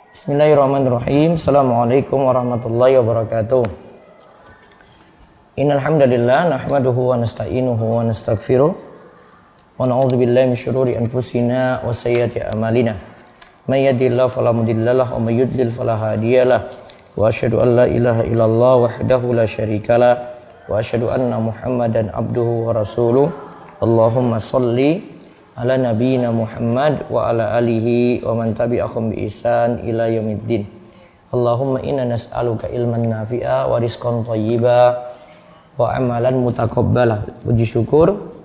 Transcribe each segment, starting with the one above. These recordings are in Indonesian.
Bismillahirrahmanirrahim. Assalamualaikum warahmatullahi wabarakatuh. Innal hamdalillah nahmaduhu wa nasta'inuhu wa nastaghfiruh wa na'udzu billahi min syururi anfusina wa sayyiati a'malina. May yahdihillahu fala mudhillalah wa may yudlil fala hadiyalah. Wa asyhadu an la ilaha illallah wahdahu la syarikalah wa asyhadu anna Muhammadan abduhu wa rasuluh. Allahumma shalli ala nabiyina Muhammad wa ala alihi wa man tabi'ahum bi ihsan ila yaumiddin. Allahumma inna nas'aluka ilman nafi'a wa rizqan thayyiba wa amalan mutaqabbala. Puji syukur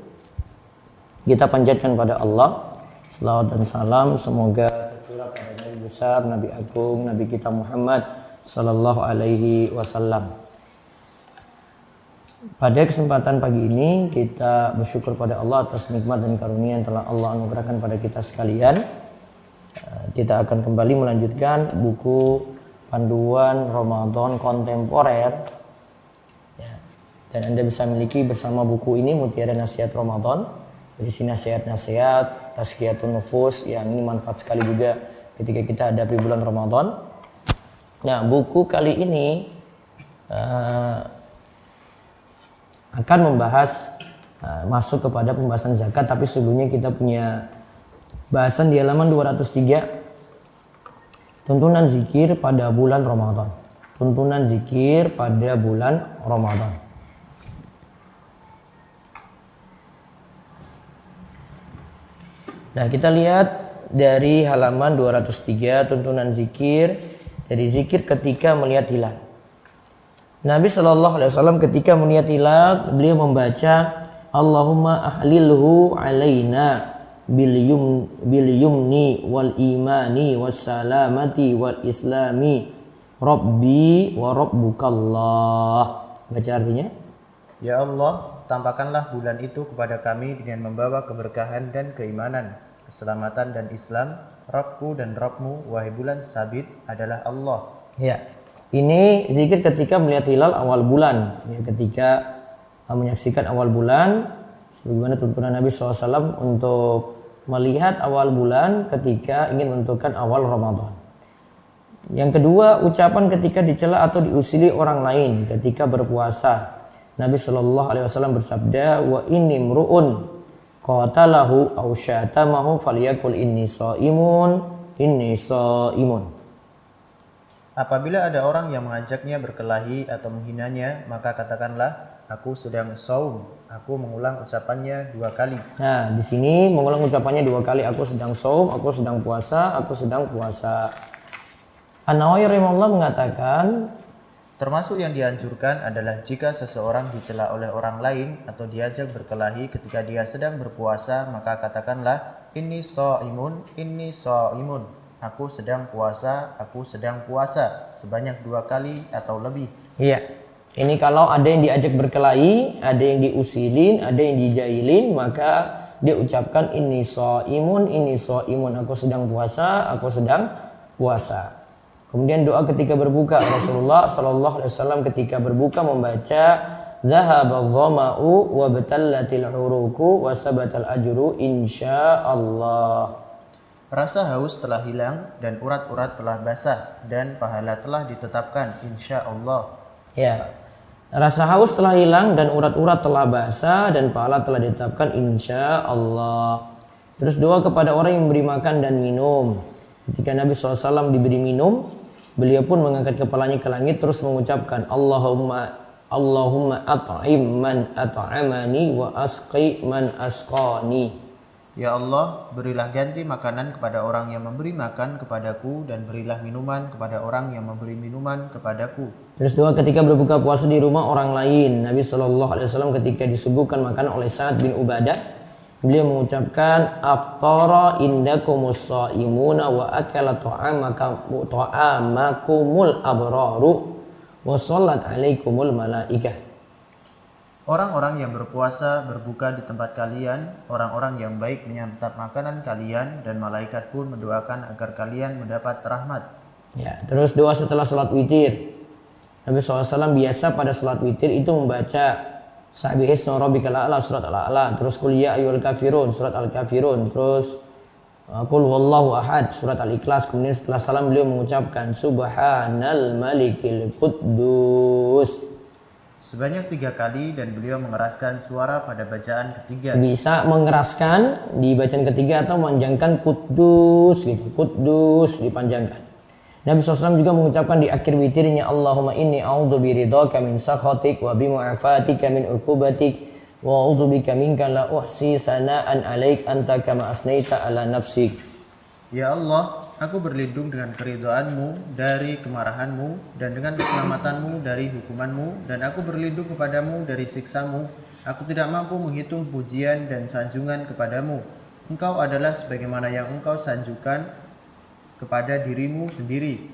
kita panjatkan pada Allah. Selawat dan salam semoga tercurah pada Nabi besar, Nabi agung, Nabi kita Muhammad sallallahu alaihi wasallam. Pada kesempatan pagi ini kita bersyukur pada Allah atas nikmat dan karunia yang telah Allah anugerahkan pada kita sekalian. Kita akan kembali melanjutkan buku panduan Ramadan kontemporer. Dan Anda bisa miliki bersama buku ini Mutiara Nasihat Ramadan. Berisi nasihat-nasihat, tazkiyatun nufus yang ini manfaat sekali juga ketika kita hadapi bulan Ramadan. Nah, buku kali ini akan membahas masuk kepada pembahasan zakat, tapi sebelumnya kita punya bahasan di halaman 203, tuntunan zikir pada bulan Ramadan. Tuntunan zikir pada bulan Ramadan. Nah, kita lihat dari halaman 203, tuntunan zikir, dari zikir ketika melihat hilal. Nabi Shallallahu Alaihi Wasallam ketika melihat hilal, beliau membaca Allahumma ahlilhu alaina bil yumni wal imani was salamati wal islami rabbi wa rabbukallah. Baca artinya. Ya Allah, tampakkanlah bulan itu kepada kami dengan membawa keberkahan dan keimanan, keselamatan dan Islam. Rabbku dan Rabbmu, wahai bulan sabit, adalah Allah. Ya. Ini zikir ketika melihat hilal awal bulan, ya, ketika menyaksikan awal bulan, sebagaimana tuntunan Nabi SAW untuk melihat awal bulan ketika ingin menentukan awal Ramadan. Yang kedua, ucapan ketika dicela atau diusili orang lain ketika berpuasa. Nabi SAW bersabda, wa inni mru'un qatalahu aw syatamahu falyakul inni shaimun, inni shaimun. Apabila ada orang yang mengajaknya berkelahi atau menghinanya, maka katakanlah, aku sedang shaum. Aku mengulang ucapannya 2 kali. Nah, di sini mengulang ucapannya 2 kali. Aku sedang shaum, aku sedang puasa, aku sedang puasa. An-Nawawi rahimahullah mengatakan, termasuk yang dianjurkan adalah jika seseorang dicela oleh orang lain atau diajak berkelahi ketika dia sedang berpuasa, maka katakanlah, inni shaimun, inni shaimun. Aku sedang puasa, aku sedang puasa, sebanyak 2 kali atau lebih. Iya, ini kalau ada yang diajak berkelahi, ada yang diusilin, ada yang dijailin, maka dia ucapkan inni shaimun, aku sedang puasa, aku sedang puasa. Kemudian doa ketika berbuka, Rasulullah sallallahu alaihi wasallam ketika berbuka membaca dzahaba dhama'u wa batallatil uruku wa sabatal ajru insyaallah. Rasa haus telah hilang dan urat-urat telah basah dan pahala telah ditetapkan insya Allah. Ya, rasa haus telah hilang dan urat-urat telah basah dan pahala telah ditetapkan insya Allah. Terus doa kepada orang yang memberi makan dan minum. Ketika Nabi SAW diberi minum, beliau pun mengangkat kepalanya ke langit terus mengucapkan Allahumma at'im man at'amani wa asqi man asqani. Ya Allah, berilah ganti makanan kepada orang yang memberi makan kepadaku dan berilah minuman kepada orang yang memberi minuman kepadaku. Terus doa ketika berbuka puasa di rumah orang lain. Nabi SAW ketika disuguhkan makanan oleh Sa'ad bin Ubadah, beliau mengucapkan aftara indakumus shaimuna wa akala ta'amakumul abraru wa shallat alaikumul malaikah. Orang-orang yang berpuasa berbuka di tempat kalian, orang-orang yang baik menyantap makanan kalian, dan malaikat pun mendoakan agar kalian mendapat rahmat. Ya, terus doa setelah sholat witir. Nabi SAW biasa pada sholat witir itu membaca Sabbihisma rabbikal a'la surat al-a'la, terus Qul ya ayyuhal kafirun surat al-kafirun, terus Qul huwallahu ahad, surat Al-Ikhlas. Kemudian setelah salam beliau mengucapkan Subhanal Malikil Quddus sebanyak 3 kali, dan beliau mengeraskan suara pada bacaan ketiga. Bisa mengeraskan di bacaan ketiga atau memanjangkan Quddus gitu. Quddus dipanjangkan. Nabi SAW juga mengucapkan di akhir witirnya, Allahumma inni a'udzu biridhaka min sakhatik wa bimu'afatika min uqubatik wa a'udzu bika minka la uhsi tsana'an 'alaik anta kama asnaita 'ala nafsik. Ya Allah, aku berlindung dengan keridhaanmu dari kemarahanmu, dan dengan keselamatanmu dari hukumanmu, dan aku berlindung kepadamu dari siksamu. Aku tidak mampu menghitung pujian dan sanjungan kepadamu. Engkau adalah sebagaimana yang engkau sanjungkan kepada dirimu sendiri.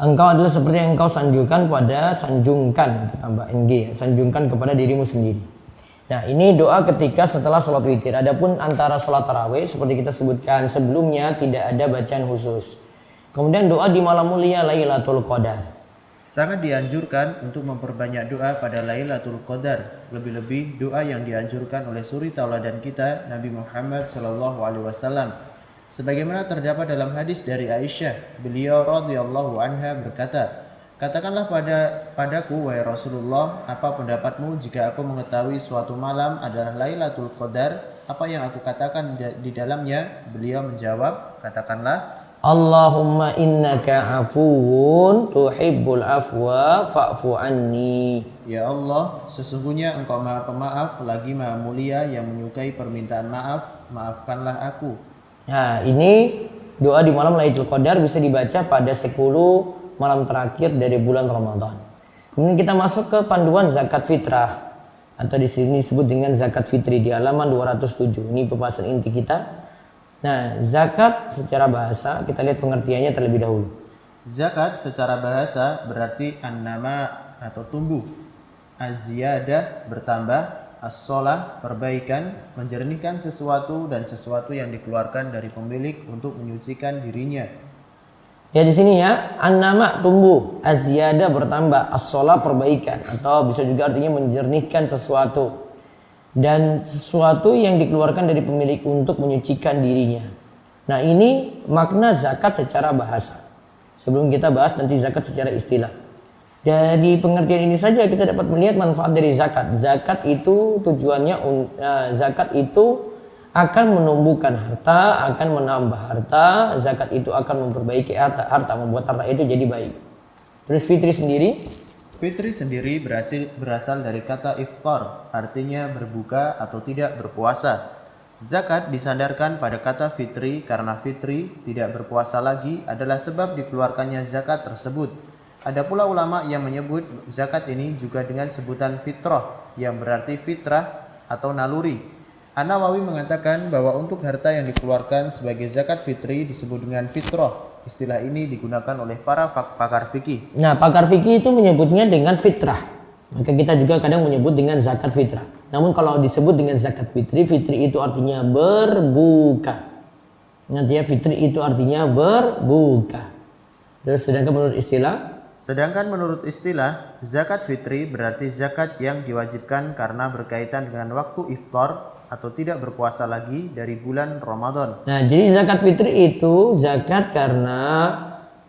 Engkau adalah seperti yang engkau sanjungkan, tambah NG ya, sanjungkan kepada dirimu sendiri. Nah, ini doa ketika setelah sholat witir. Adapun antara sholat tarawih seperti kita sebutkan sebelumnya tidak ada bacaan khusus. Kemudian doa di malam mulia Lailatul Qadar. Sangat dianjurkan untuk memperbanyak doa pada Lailatul Qadar, lebih-lebih doa yang dianjurkan oleh suri tauladan kita Nabi Muhammad SAW. Sebagaimana terdapat dalam hadis dari Aisyah, beliau radhiyallahu anha berkata, katakanlah padaku wahai Rasulullah, apa pendapatmu jika aku mengetahui suatu malam adalah Lailatul Qadar, apa yang aku katakan di dalamnya? Beliau menjawab, katakanlah, Allahumma innaka afuwun tuhibbul afwa fa'fu anni. Ya Allah, sesungguhnya engkau maha pemaaf lagi maha mulia yang menyukai permintaan maaf, maafkanlah aku. Nah, ini doa di malam Lailatul Qadar bisa dibaca pada 10 malam terakhir dari bulan Ramadan. Kemudian kita masuk ke panduan zakat fitrah, atau di sini disebut dengan zakat fitri di halaman 207. Ini pembahasan inti kita. Nah, zakat secara bahasa kita lihat pengertiannya terlebih dahulu. Zakat secara bahasa berarti an-nama atau tumbuh, az-ziyadah bertambah, as-sholah perbaikan, menjernihkan sesuatu dan sesuatu yang dikeluarkan dari pemilik untuk menyucikan dirinya. Ya di sini ya, an-nama tumbuh, az-ziyadah bertambah, as-sholah perbaikan, atau bisa juga artinya menjernihkan sesuatu dan sesuatu yang dikeluarkan dari pemilik untuk menyucikan dirinya. Nah, ini makna zakat secara bahasa. Sebelum kita bahas nanti zakat secara istilah. Dari pengertian ini saja kita dapat melihat manfaat dari zakat. Zakat itu tujuannya, zakat itu akan menumbuhkan harta, akan menambah harta. Zakat itu akan memperbaiki harta, membuat harta itu jadi baik. Terus fitri sendiri? Fitri sendiri berasal dari kata iftar, artinya berbuka atau tidak berpuasa. Zakat disandarkan pada kata fitri karena fitri tidak berpuasa lagi adalah sebab dikeluarkannya zakat tersebut. Ada pula ulama yang menyebut zakat ini juga dengan sebutan fitrah, yang berarti fitrah atau naluri. An-Nawawi mengatakan bahwa untuk harta yang dikeluarkan sebagai zakat fitri disebut dengan fitrah. Istilah ini digunakan oleh para pakar fikih. Nah, pakar fikih itu menyebutnya dengan fitrah. Maka kita juga kadang menyebut dengan zakat fitrah. Namun kalau disebut dengan zakat fitri, fitri itu artinya berbuka. Ingat ya, fitri itu artinya berbuka. Terus sedangkan menurut istilah, zakat fitri berarti zakat yang diwajibkan karena berkaitan dengan waktu iftar atau tidak berpuasa lagi dari bulan Ramadan. Nah, jadi zakat fitri itu zakat karena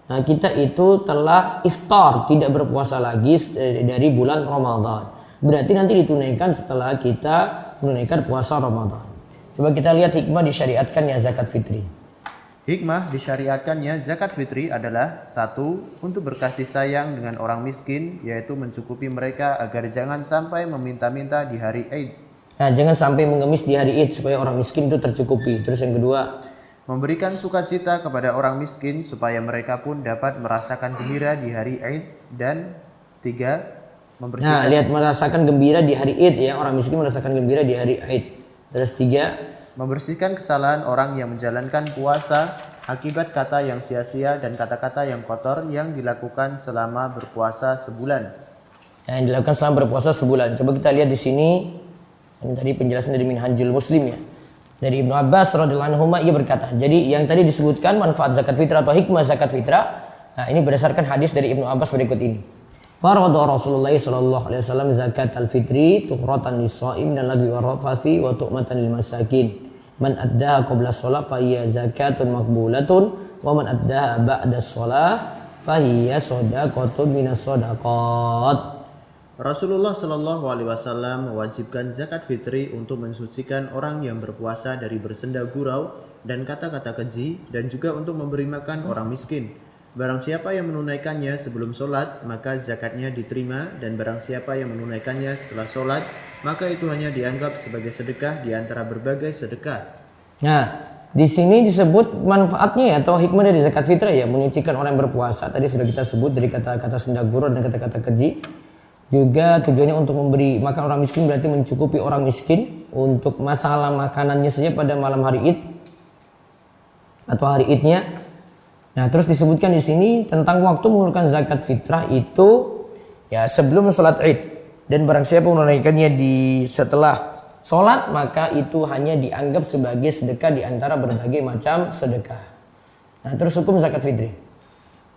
kita itu telah iftar, tidak berpuasa lagi dari bulan Ramadan. Berarti nanti ditunaikan setelah kita menunaikan puasa Ramadan. Coba kita lihat hikmah disyariatkannya zakat fitri. Hikmah disyariatkannya zakat fitri adalah 1. Untuk berkasih sayang dengan orang miskin, yaitu mencukupi mereka agar jangan sampai meminta-minta di hari Id. Nah, jangan sampai mengemis di hari Id supaya orang miskin itu tercukupi. Terus yang kedua, memberikan sukacita kepada orang miskin supaya mereka pun dapat merasakan gembira di hari Id. Dan 3, membersihkan. Nah, lihat merasakan gembira di hari Id ya, orang miskin merasakan gembira di hari Id. Terus 3, membersihkan kesalahan orang yang menjalankan puasa akibat kata yang sia-sia dan kata-kata yang kotor yang dilakukan selama berpuasa sebulan. Yang dilakukan selama berpuasa sebulan. Coba kita lihat di sini. Ini tadi penjelasan dari Minhajul Muslim ya. Dari Ibnu Abbas radhiyallahu anhu ia berkata, jadi yang tadi disebutkan manfaat zakat fitrah atau hikmah zakat fitrah. Nah, ini berdasarkan hadis dari Ibnu Abbas berikut ini. Farada Rasulullah sallallahu alaihi wasallam zakat al-fitri tuqratan lis-shaim dan lagwi wa rafathi wa tu'matan lil masakin. Man addaha qabla shalah fa hiya zakatun maqbulatun wa man addaha ba'da shalah fa hiya shadaqatun minas shadaqat. Rasulullah Shallallahu Alaihi Wasallam mewajibkan zakat fitri untuk mensucikan orang yang berpuasa dari bersenda gurau dan kata-kata keji, dan juga untuk memberi makan orang miskin. Barang siapa yang menunaikannya sebelum sholat, maka zakatnya diterima, dan barang siapa yang menunaikannya setelah sholat, maka itu hanya dianggap sebagai sedekah di antara berbagai sedekah. Nah, di sini disebut manfaatnya atau hikmah dari zakat fitrah ya, menyucikan orang yang berpuasa. Tadi sudah kita sebut dari kata-kata senda gurau dan kata-kata keji. Juga tujuannya untuk memberi makan orang miskin, berarti mencukupi orang miskin untuk masalah makanannya saja pada malam hari Id atau hari Idnya. Nah, terus disebutkan di sini tentang waktu mengeluarkan zakat fitrah itu ya sebelum sholat Id, dan barang siapa menunaikannya di setelah sholat, maka itu hanya dianggap sebagai sedekah di antara berbagai macam sedekah. Nah, terus hukum zakat fitri.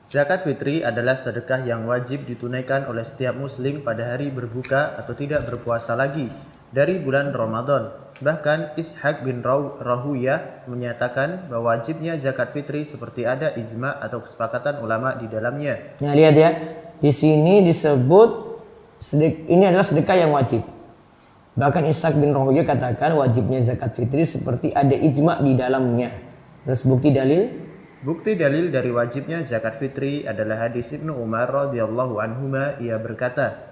Zakat fitri adalah sedekah yang wajib ditunaikan oleh setiap muslim pada hari berbuka atau tidak berpuasa lagi dari bulan Ramadan. Bahkan Ishaq bin Rahuyah menyatakan bahwa wajibnya zakat fitri seperti ada ijma atau kesepakatan ulama di dalamnya. Nah, lihat ya, di sini disebut ini adalah sedekah yang wajib. Bahkan Ishaq bin Rahuyah katakan wajibnya zakat fitri seperti ada ijma di dalamnya. Terus bukti dalil? Bukti dalil dari wajibnya zakat fitri adalah hadis Ibnu Umar radhiyallahu anhuma, ia berkata,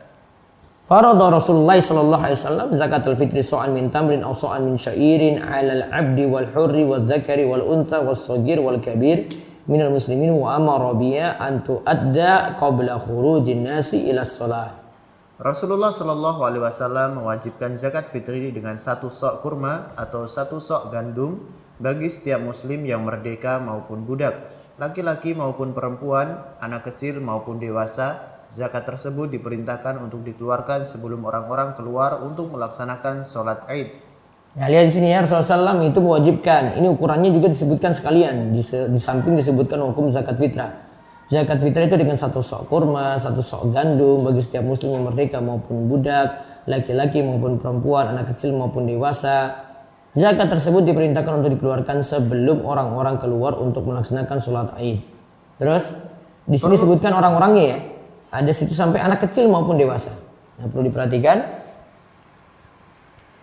Farada Rasulullah sallallahu alaihi wasallam zakatul fitri sa'an min tamrin aw sa'an min sya'irin 'alal 'abdi wal hurri wal dzakari wal untha was shaghir wal kabir minal muslimin wa amara biha an tu'adda qabla khurujin nasi ila shalah. Rasulullah Shallallahu Alaihi Wasallam mewajibkan zakat fitri dengan 1 sok kurma atau 1 sok gandum bagi setiap muslim yang merdeka maupun budak, laki-laki maupun perempuan, anak kecil maupun dewasa. Zakat tersebut diperintahkan untuk dikeluarkan sebelum orang-orang keluar untuk melaksanakan sholat Id. Nah, lihat di sini ya, Rasulullah SAW itu mewajibkan. Ini ukurannya juga disebutkan sekalian di samping disebutkan hukum zakat fitrah. Zakat fitrah itu dengan 1 sok kurma, 1 sok gandum bagi setiap muslim yang merdeka maupun budak, laki-laki maupun perempuan, anak kecil maupun dewasa. Zakat tersebut diperintahkan untuk dikeluarkan sebelum orang-orang keluar untuk melaksanakan sholat Id. Terus di sini disebutkan orang-orangnya ya. Ada situ sampai anak kecil maupun dewasa. Nah,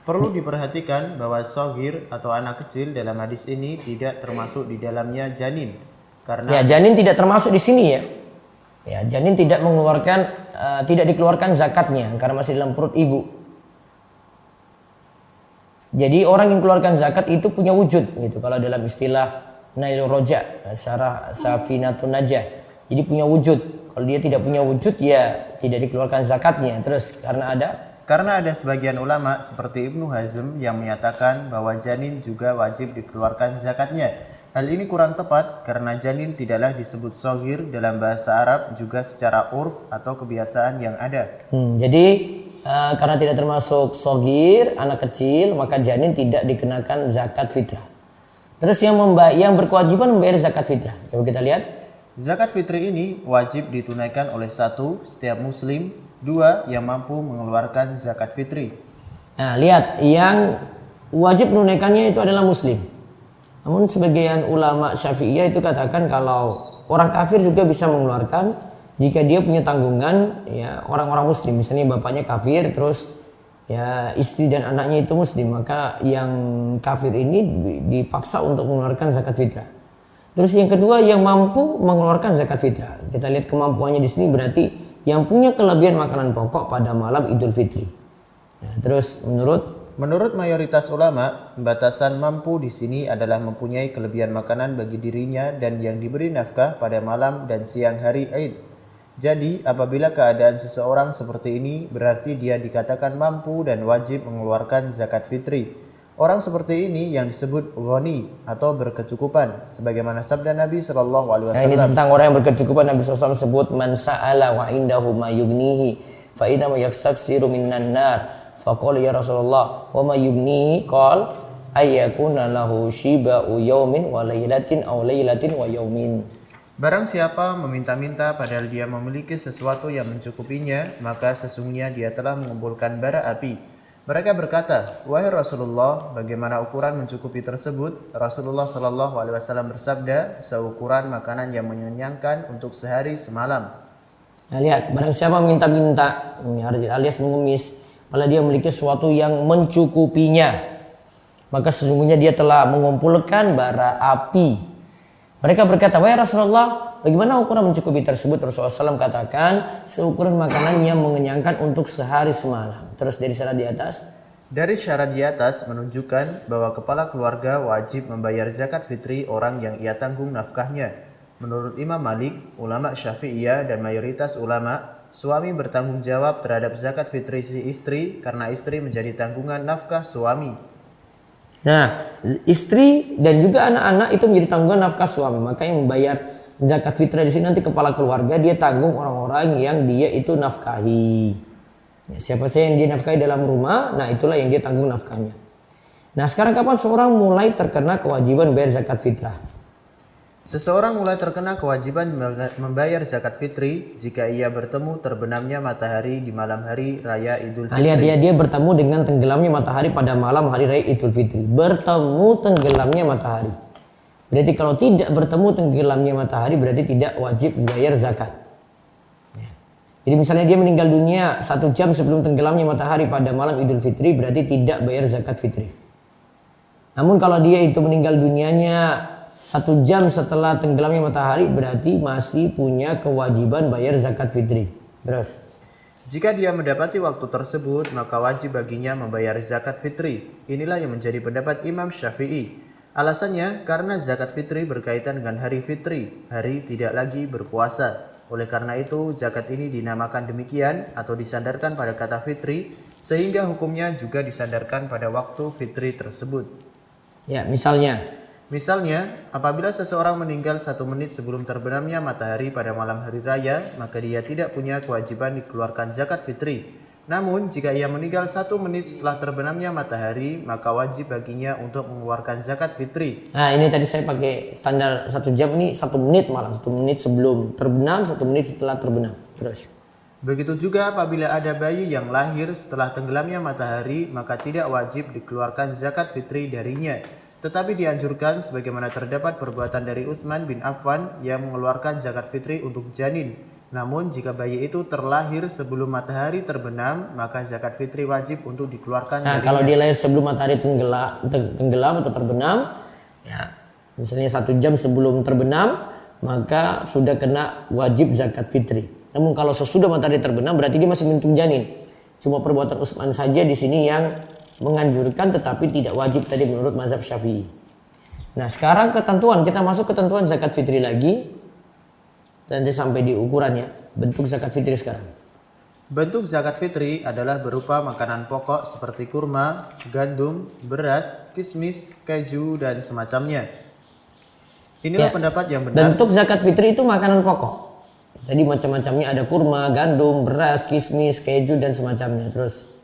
perlu diperhatikan bahwa shogir atau anak kecil dalam hadis ini tidak termasuk di dalamnya janin. Karena ya, janin tidak termasuk di sini ya. Ya, janin tidak dikeluarkan zakatnya karena masih dalam perut ibu. Jadi orang yang keluarkan zakat itu punya wujud gitu. Kalau dalam istilah Nailur Roja, syarah Safinatun Najah. Jadi punya wujud. Kalau dia tidak punya wujud ya tidak dikeluarkan zakatnya. Terus karena ada sebagian ulama seperti Ibnu Hazm yang menyatakan bahwa janin juga wajib dikeluarkan zakatnya. Hal ini kurang tepat karena janin tidaklah disebut shogir dalam bahasa Arab juga secara urf atau kebiasaan yang ada. Jadi karena tidak termasuk shogir, anak kecil, maka janin tidak dikenakan zakat fitrah. Terus yang berkewajiban membayar zakat fitrah. Coba kita lihat. Zakat fitri ini wajib ditunaikan oleh 1 setiap muslim, 2 yang mampu mengeluarkan zakat fitri. Nah, lihat, yang wajib menunaikannya itu adalah muslim. Namun sebagian ulama Syafi'iyah itu katakan kalau orang kafir juga bisa mengeluarkan jika dia punya tanggungan ya orang-orang muslim, misalnya bapaknya kafir terus ya istri dan anaknya itu muslim, maka yang kafir ini dipaksa untuk mengeluarkan zakat fitrah. Terus yang kedua yang mampu mengeluarkan zakat fitrah. Kita lihat kemampuannya di sini berarti yang punya kelebihan makanan pokok pada malam Idul Fitri. Nah, terus menurut mayoritas ulama, batasan mampu di sini adalah mempunyai kelebihan makanan bagi dirinya dan yang diberi nafkah pada malam dan siang hari Id. Jadi, apabila keadaan seseorang seperti ini, berarti dia dikatakan mampu dan wajib mengeluarkan zakat fitri. Orang seperti ini yang disebut ghani atau berkecukupan, sebagaimana sabda Nabi Shallallahu Alaihi Wasallam. Nah, ini tentang orang yang berkecukupan. Nabi SAW sebut man sa'ala wa indahu ma yugnihi fa idza ma yaksaksiru minan nar. Faqala ya Rasulullah wa ma yugnihi qal ayyakuna lahu shiba'u yaumin wa lailatin aw lailatin wa yaumin. Barang siapa meminta-minta padahal dia memiliki sesuatu yang mencukupinya, maka sesungguhnya dia telah mengumpulkan bara api. Mereka berkata, "Wahai Rasulullah, bagaimana ukuran mencukupi tersebut?" Rasulullah Shallallahu Alaihi Wasallam bersabda, "Seukuran makanan yang mengenyangkan untuk sehari semalam." Nah, lihat, barang siapa minta-minta alias mengemis, malah dia memiliki sesuatu yang mencukupinya, maka sesungguhnya dia telah mengumpulkan bara api. Mereka berkata, "Wahai Rasulullah, bagaimana ukuran mencukupi tersebut?" Rasulullah SAW katakan, seukuran makanan yang mengenyangkan untuk sehari semalam. Terus dari syarat di atas. Dari syarat di atas menunjukkan bahwa kepala keluarga wajib membayar zakat fitri orang yang ia tanggung nafkahnya. Menurut Imam Malik, ulama Syafi'iyah dan mayoritas ulama, suami bertanggung jawab terhadap zakat fitri si istri karena istri menjadi tanggungan nafkah suami. Nah, istri dan juga anak-anak itu menjadi tanggungan nafkah suami. Maka yang membayar zakat fitrah di sini nanti kepala keluarga, dia tanggung orang-orang yang dia itu nafkahi. Ya, siapa saja yang dia nafkahi dalam rumah, nah itulah yang dia tanggung nafkahnya. Nah, sekarang kapan seorang mulai terkena kewajiban bayar zakat fitrah? Seseorang mulai terkena kewajiban membayar zakat fitri jika ia bertemu terbenamnya matahari di malam hari raya Idul Nah, Fitri. lihat dia bertemu dengan tenggelamnya matahari pada malam hari raya Idul Fitri. Bertemu tenggelamnya matahari. Berarti kalau tidak bertemu tenggelamnya matahari berarti tidak wajib bayar zakat. Ya. Jadi misalnya dia meninggal dunia 1 jam sebelum tenggelamnya matahari pada malam Idul Fitri berarti tidak bayar zakat fitri. Namun kalau dia itu meninggal dunianya 1 jam setelah tenggelamnya matahari berarti masih punya kewajiban bayar zakat fitri. Terus. Jika dia mendapati waktu tersebut, maka wajib baginya membayar zakat fitri. Inilah yang menjadi pendapat Imam Syafi'i. Alasannya karena zakat fitri berkaitan dengan hari fitri, hari tidak lagi berpuasa. Oleh karena itu, zakat ini dinamakan demikian atau disandarkan pada kata fitri, sehingga hukumnya juga disandarkan pada waktu fitri tersebut. Ya, Misalnya, apabila seseorang meninggal 1 menit sebelum terbenamnya matahari pada malam hari raya, maka dia tidak punya kewajiban dikeluarkan zakat fitri. Namun, jika ia meninggal 1 menit setelah terbenamnya matahari, maka wajib baginya untuk mengeluarkan zakat fitri. Nah, ini tadi saya pakai standar 1 jam, ini 1 menit malah. 1 menit sebelum terbenam, 1 menit setelah terbenam. Terus. Begitu juga apabila ada bayi yang lahir setelah tenggelamnya matahari, maka tidak wajib dikeluarkan zakat fitri darinya. Tetapi dianjurkan sebagaimana terdapat perbuatan dari Utsman bin Affan yang mengeluarkan zakat fitri untuk janin. Namun jika bayi itu terlahir sebelum matahari terbenam, maka zakat fitri wajib untuk dikeluarkan Nah, darinya. kalau dia lahir sebelum matahari tenggelam atau terbenam, ya, misalnya 1 jam sebelum terbenam, maka sudah kena wajib zakat fitri. Namun kalau sesudah matahari terbenam berarti dia masih menghitung janin. Cuma perbuatan Utsman saja di sini yang menganjurkan tetapi tidak wajib tadi menurut mazhab Syafi'i. Nah, sekarang ketentuan, kita masuk ketentuan zakat fitri lagi. Dan nanti sampai di ukurannya, bentuk zakat fitri sekarang. Bentuk zakat fitri adalah berupa makanan pokok seperti kurma, gandum, beras, kismis, keju, dan semacamnya. Inilah pendapat yang benar. Bentuk zakat fitri itu makanan pokok. Jadi macam-macamnya ada kurma, gandum, beras, kismis, keju, dan semacamnya. Terus.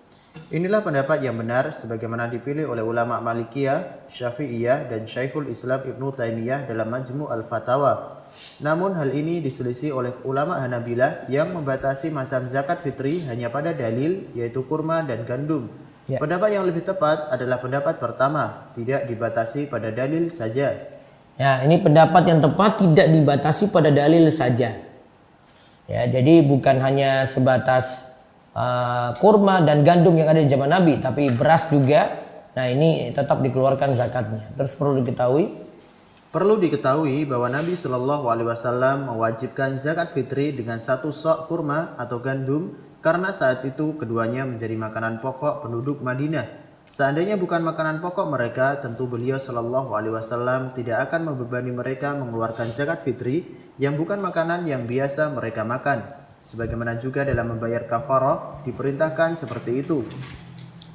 Inilah pendapat yang benar sebagaimana dipilih oleh ulama Malikiyah, Syafi'iyah, dan Syekhul Islam Ibnu Taimiyah dalam Majmu' al-Fatawa. Namun hal ini diselisih oleh ulama Hanabilah yang membatasi macam zakat fitri hanya pada dalil yaitu kurma dan gandum. Ya. Pendapat yang lebih tepat adalah pendapat pertama, tidak dibatasi pada dalil saja. Ya, ini pendapat yang tepat, tidak dibatasi pada dalil saja. Ya, jadi bukan hanya sebatas kurma dan gandum yang ada di zaman Nabi, tapi beras juga. Nah, ini tetap dikeluarkan zakatnya. Terus perlu diketahui bahwa Nabi Shallallahu Alaihi Wasallam mewajibkan zakat fitri dengan 1 sok kurma atau gandum karena saat itu keduanya menjadi makanan pokok penduduk Madinah. Seandainya bukan makanan pokok mereka, tentu beliau Shallallahu Alaihi Wasallam tidak akan membebani mereka mengeluarkan zakat fitri yang bukan makanan yang biasa mereka makan. Sebagaimana juga dalam membayar kafarah diperintahkan seperti itu.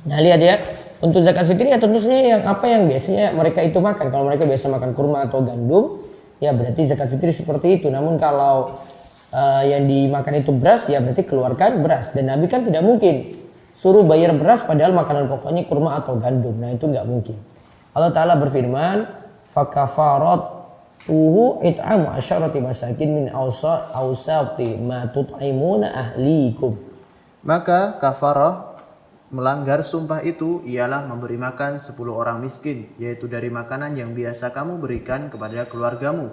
Nah, lihat ya, untuk zakat fitri ya tentunya yang apa yang biasanya mereka itu makan. Kalau mereka biasa makan kurma atau gandum, ya berarti zakat fitri seperti itu. Namun kalau yang dimakan itu beras, ya berarti keluarkan beras. Dan Nabi kan tidak mungkin suruh bayar beras padahal makanan pokoknya kurma atau gandum. Nah, itu nggak mungkin. Allah Ta'ala berfirman, fakafarat it'amu asyarati masakin min awsati ma tut'imuna ahlikum. Maka kafarah melanggar sumpah itu ialah memberi makan 10 orang miskin, yaitu dari makanan yang biasa kamu berikan kepada keluargamu.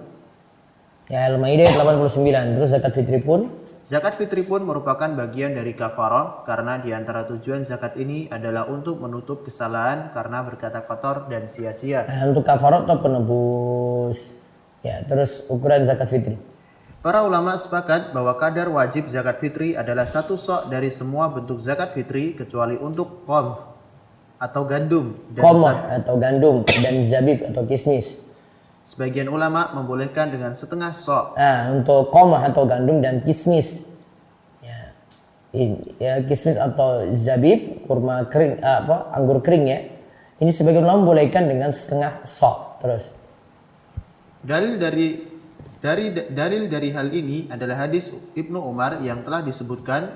Ya, Al-Maidah ayat 89. Terus zakat fitri pun Zakat fitri pun merupakan bagian dari kafarah karena di antara tujuan zakat ini adalah untuk menutup kesalahan karena berkata kotor dan sia-sia. untuk kafarat atau penebus. Ya, terus ukuran zakat fitri. Para ulama sepakat bahwa kadar wajib zakat fitri adalah 1 sok dari semua bentuk zakat fitri kecuali untuk qamh atau gandum dan Qamah atau gandum dan zabib atau kismis. sebagian ulama membolehkan dengan setengah sok. Nah, untuk qamah atau gandum dan kismis. Ya. Ya, kismis atau zabib, kurma kering, anggur kering ya. Ini sebagian ulama membolehkan dengan setengah sok. Terus. Dalil dari hal ini adalah hadis Ibnu Umar yang telah disebutkan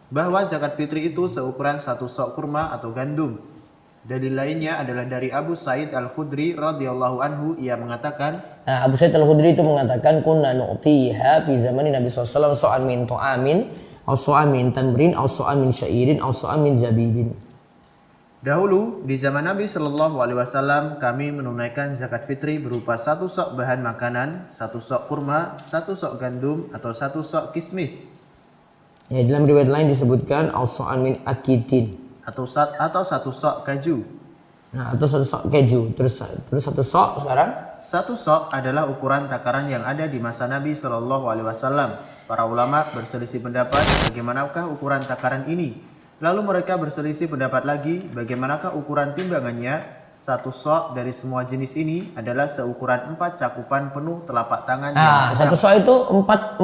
bahwa zakat fitri itu seukuran 1 sok kurma atau gandum. Dalil lainnya adalah dari Abu Sa'id Al-Khudri radhiyallahu anhu, ia mengatakan, Nah, Abu Sa'id Al-Khudri itu mengatakan kunna nu'tiha fi zamani Nabi SAW so'an min ta'amin aw so'an min tamrin aw so'an min syairin aw so'an min zabibin. dahulu di zaman Nabi Shallallahu Alaihi Wasallam kami menunaikan zakat fitri berupa 1 sok bahan makanan, 1 sok kurma, 1 sok gandum atau 1 sok kismis, Ya, dalam riwayat lain disebutkan aw so'an min akitin atau 1 sok kaju. Nah, atau 1 sok keju. Terus 1 sok sekarang 1 sok adalah ukuran takaran yang ada di masa Nabi Shallallahu Alaihi Wasallam. Para ulama berselisih pendapat bagaimanakah ukuran takaran ini. Lalu mereka berselisih pendapat lagi bagaimanakah ukuran timbangannya. 1 sok dari semua jenis ini adalah seukuran 4 cakupan penuh telapak tangan yang sedang. 1 sok itu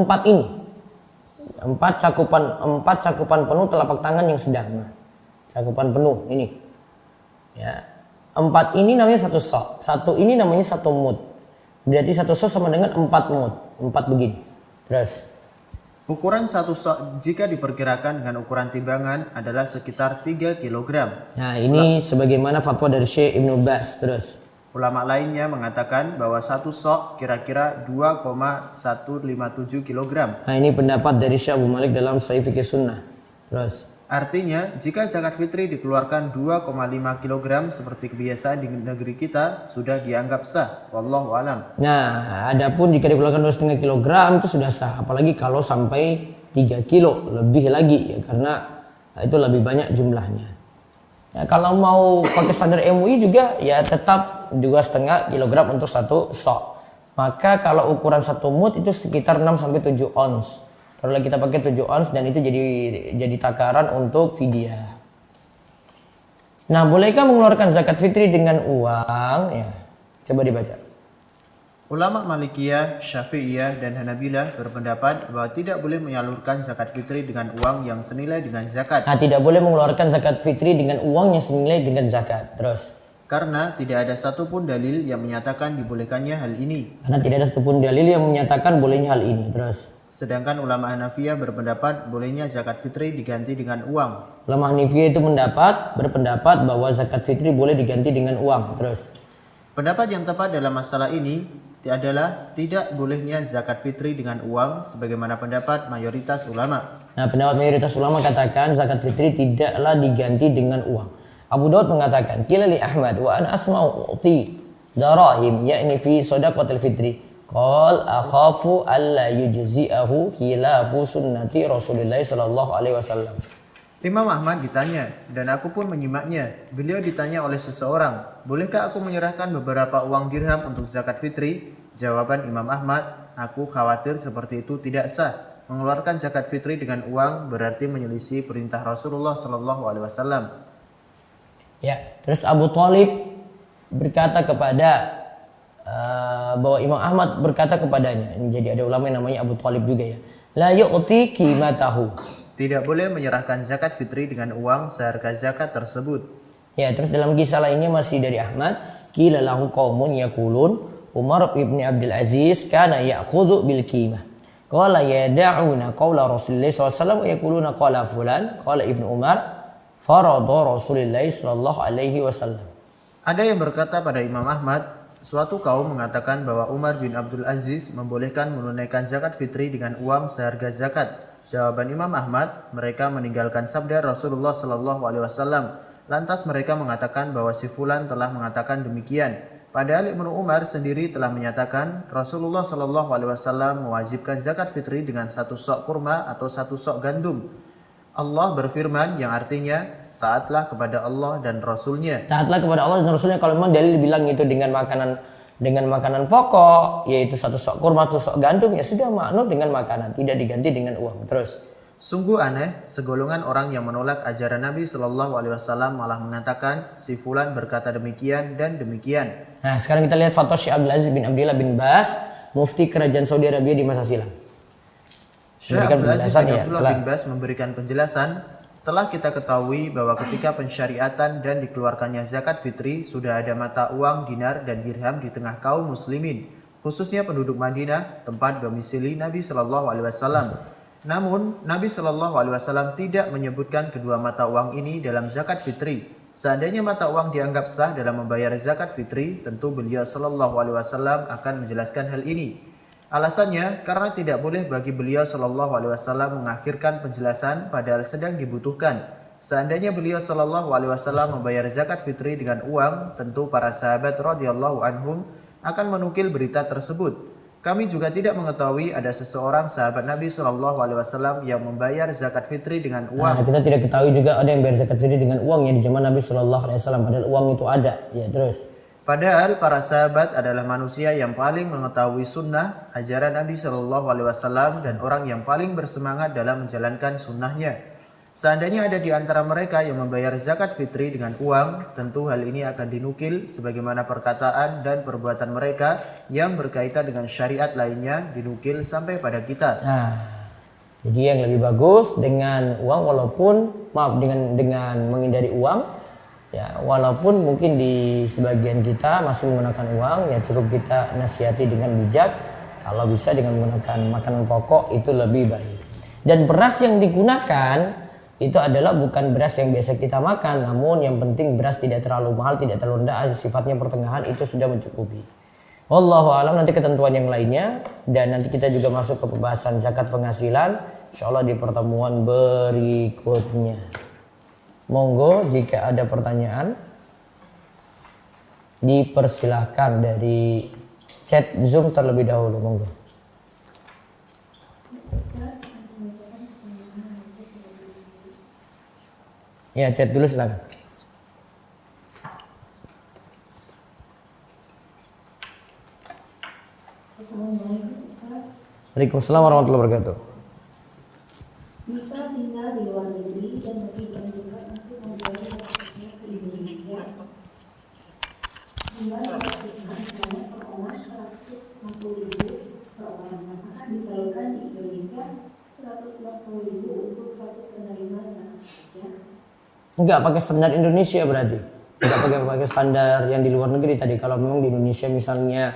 4 ini. 4 cakupan penuh telapak tangan yang sedang. Nah, cakupan penuh ini. Ya. 4 ini namanya 1 sok. 1 ini namanya 1 mud. Berarti 1 sok sama dengan 4 mud. 4 begini. Terus. Ukuran 1 sok jika diperkirakan dengan ukuran timbangan adalah sekitar 3 kg. Nah, ini sebagaimana fatwa dari Syekh Ibnu Baz. Terus. Ulama lainnya mengatakan bahwa 1 sok kira-kira 2,157 kg. Nah, ini pendapat dari Syekh Abu Malik dalam Sahih Fikih Sunnah. Terus. Artinya, jika zakat fitri dikeluarkan 2,5 kg seperti kebiasaan di negeri kita, sudah dianggap sah. Wallahu alam. Nah, adapun jika dikeluarkan 2,5 kg itu sudah sah. Apalagi kalau sampai 3 kilo lebih lagi ya, karena itu lebih banyak jumlahnya. Ya, kalau mau pakai standar MUI juga ya tetap 2,5 kg untuk 1 sok. Maka kalau ukuran 1 mud itu sekitar 6 sampai 7 ons. Kalau kita pakai 7 ons dan itu jadi takaran untuk fidyah. Nah, bolehkah mengeluarkan zakat fitri dengan uang? Ya, coba dibaca. Ulama Malikiyah, Syafi'iyah, dan Hanabilah berpendapat bahwa tidak boleh menyalurkan zakat fitri dengan uang yang senilai dengan zakat. Nah, tidak boleh mengeluarkan zakat fitri dengan uang yang senilai dengan zakat. Terus. Karena tidak ada satupun dalil yang menyatakan dibolehkannya hal ini. Karena tidak ada satupun dalil yang menyatakan bolehnya hal ini. Terus. Sedangkan ulama Hanafiyah berpendapat bolehnya zakat fitri diganti dengan uang. Ulama Hanafiyah itu berpendapat bahwa zakat fitri boleh diganti dengan uang. Terus. Pendapat yang tepat dalam masalah ini adalah tidak bolehnya zakat fitri dengan uang sebagaimana pendapat mayoritas ulama. Nah, pendapat mayoritas ulama katakan zakat fitri tidaklah diganti dengan uang. Abu Daud mengatakan, "Qila li Ahmad wa ana asma'u uti darahim yakni fi shadaqatil fitri." Qal akhafu alla yujzi'ahu khilafu sunnati Rasulullah sallallahu alaihi wasallam. Imam Ahmad ditanya dan aku pun menyimaknya. Beliau ditanya oleh seseorang, "Bolehkah aku menyerahkan beberapa uang dirham untuk zakat fitri?" Jawaban Imam Ahmad, "Aku khawatir seperti itu tidak sah. Mengeluarkan zakat fitri dengan uang berarti menyelisih perintah Rasulullah sallallahu alaihi wasallam." Ya, terus Abu Thalib berkata kepada bahwa Imam Ahmad berkata kepadanya. Ini jadi ada ulama yang namanya Abu Thalib juga ya. La yu'ti qimatahu. Tidak boleh menyerahkan zakat fitri dengan uang seharga zakat tersebut. Ya, terus dalam kisah lainnya masih dari Ahmad, qila lahu qaumun yaqulun Umar bin Abdul Aziz kana ya'khudhu bil qimah. Qala yad'una qawla Rasulullah SAW wa yaquluna qala fulan qala Ibnu Umar farada Rasulullah sallallahu alaihi wasallam. Ada yang berkata pada Imam Ahmad, suatu kaum mengatakan bahwa Umar bin Abdul Aziz membolehkan menunaikan zakat fitri dengan uang seharga zakat. Jawaban Imam Ahmad, mereka meninggalkan sabda Rasulullah Shallallahu Alaihi Wasallam. Lantas mereka mengatakan bahwa si fulan telah mengatakan demikian. Padahal Ibnu Umar sendiri telah menyatakan Rasulullah Shallallahu Alaihi Wasallam mewajibkan zakat fitri dengan 1 sok kurma atau 1 sok gandum. Allah berfirman yang artinya taatlah kepada Allah dan Rasulnya. Taatlah kepada Allah dan Rasulnya. Kalau memang dalil bilang itu dengan makanan pokok, yaitu 1 sok kurma, 1 sok gandum, ya sudah maknut dengan makanan, tidak diganti dengan uang. Terus, sungguh aneh, segolongan orang yang menolak ajaran Nabi Shallallahu Alaihi Wasallam malah mengatakan si fulan berkata demikian dan demikian. nah sekarang kita lihat fatwa Syekh Abdul Aziz bin Abdullah bin Bas, mufti kerajaan Saudi Arabia di masa silam. Syekh Abdul Aziz bin Abdullah bin Bas memberikan penjelasan, telah kita ketahui bahwa ketika pensyariatan dan dikeluarkannya zakat fitri sudah ada mata uang dinar dan dirham di tengah kaum muslimin, khususnya penduduk Madinah, tempat domisili Nabi Shallallahu Alaihi Wasallam. Namun Nabi Shallallahu Alaihi Wasallam tidak menyebutkan kedua mata uang ini dalam zakat fitri. Seandainya mata uang dianggap sah dalam membayar zakat fitri, tentu beliau Shallallahu Alaihi Wasallam akan menjelaskan hal ini. Alasannya karena tidak boleh bagi beliau Shallallahu Alaihi Wasallam mengakhirkan penjelasan padahal sedang dibutuhkan. Seandainya beliau Shallallahu Alaihi Wasallam membayar zakat fitri dengan uang, tentu para sahabat radhiyallahu anhum akan menukil berita tersebut. Kami juga tidak mengetahui ada seseorang sahabat Nabi Shallallahu Alaihi Wasallam yang membayar zakat fitri dengan uang. nah, kita tidak ketahui juga ada yang bayar zakat fitri dengan uang ya di zaman Nabi Shallallahu Alaihi Wasallam, padahal uang itu ada. Ya terus. Padahal para sahabat adalah manusia yang paling mengetahui sunnah, ajaran Nabi Shallallahu Alaihi Wasallam dan orang yang paling bersemangat dalam menjalankan sunnahnya. Seandainya ada di antara mereka yang membayar zakat fitri dengan uang, tentu hal ini akan dinukil sebagaimana perkataan dan perbuatan mereka yang berkaitan dengan syariat lainnya dinukil sampai pada kita. Nah, jadi yang lebih bagus dengan uang walaupun dengan menghindari uang. Ya, walaupun mungkin di sebagian kita masih menggunakan uang, ya cukup kita nasihati dengan bijak. Kalau bisa dengan menggunakan makanan pokok itu lebih baik. Dan beras yang digunakan itu adalah bukan beras yang biasa kita makan, namun yang penting beras tidak terlalu mahal, tidak terlalu rendah, sifatnya pertengahan, itu sudah mencukupi. Wallahu a'lam. Nanti ketentuan yang lainnya dan nanti kita juga masuk ke pembahasan zakat penghasilan, insyaallah di pertemuan berikutnya. Monggo jika ada pertanyaan dipersilahkan dari chat Zoom terlebih dahulu, monggo. Ya, chat dulu silakan. Assalamualaikum Ustaz. Waalaikumsalam warahmatullahi wabarakatuh. Bisa tinggal di luar negeri dan lebih dianjurkan untuk membayar zakatnya ke Indonesia. Tinggal di misalnya per orang 160.000 per orang, maka disalurkan di Indonesia 160.000 untuk satu penerima zakat. Ya. Enggak pakai standar Indonesia berarti. Enggak pakai standar yang di luar negeri tadi. Kalau memang di Indonesia misalnya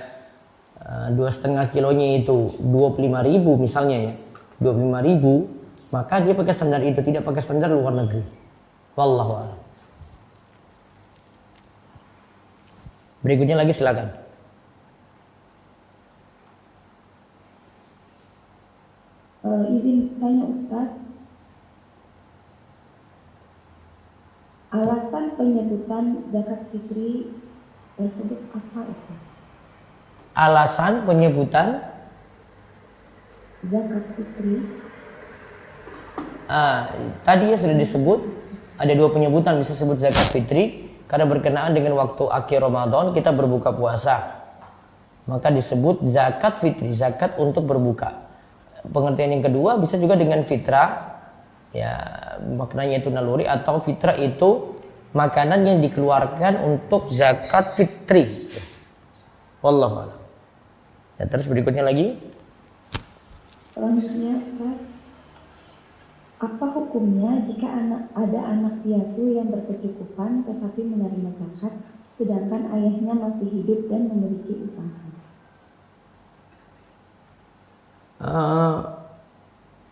2,5 kilonya itu 25.000 misalnya ya. 25.000, maka dia pakai standar itu, tidak pakai standar luar negeri. Wallahu a'lam. Berikutnya lagi silakan. Izin tanya Ustaz, alasan penyebutan zakat fitri tersebut apa Ustaz? Alasan penyebutan Zakat fitri tadi ya sudah disebut, ada 2 penyebutan bisa sebut zakat fitri karena berkenaan dengan waktu akhir Ramadan kita berbuka puasa, maka disebut zakat fitri, zakat untuk berbuka. Pengertian yang kedua bisa juga dengan fitrah, ya maknanya itu naluri, atau fitrah itu makanan yang dikeluarkan untuk zakat fitri. Wallahu a'lam. Dan terus berikutnya lagi. Selanjutnya Ustaz, apa hukumnya jika ada anak piatu yang berkecukupan tetapi menerima zakat sedangkan ayahnya masih hidup dan memiliki usaha?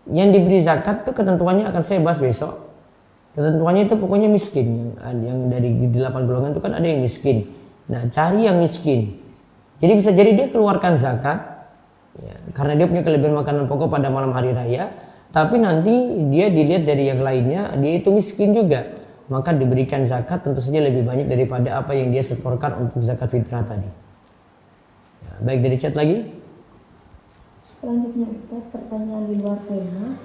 Yang diberi zakat itu ketentuannya akan saya bahas besok. Ketentuannya itu pokoknya miskin. Yang dari 8 golongan itu kan ada yang miskin. Nah, cari yang miskin. Jadi bisa jadi dia keluarkan zakat ya, karena dia punya kelebihan makanan pokok pada malam hari raya. tapi nanti dia dilihat dari yang lainnya, dia itu miskin juga, maka diberikan zakat tentu saja lebih banyak daripada apa yang dia setorkan untuk zakat fitrah tadi. Ya, baik, dari chat lagi. Selanjutnya Ustaz, pertanyaan di luar tema.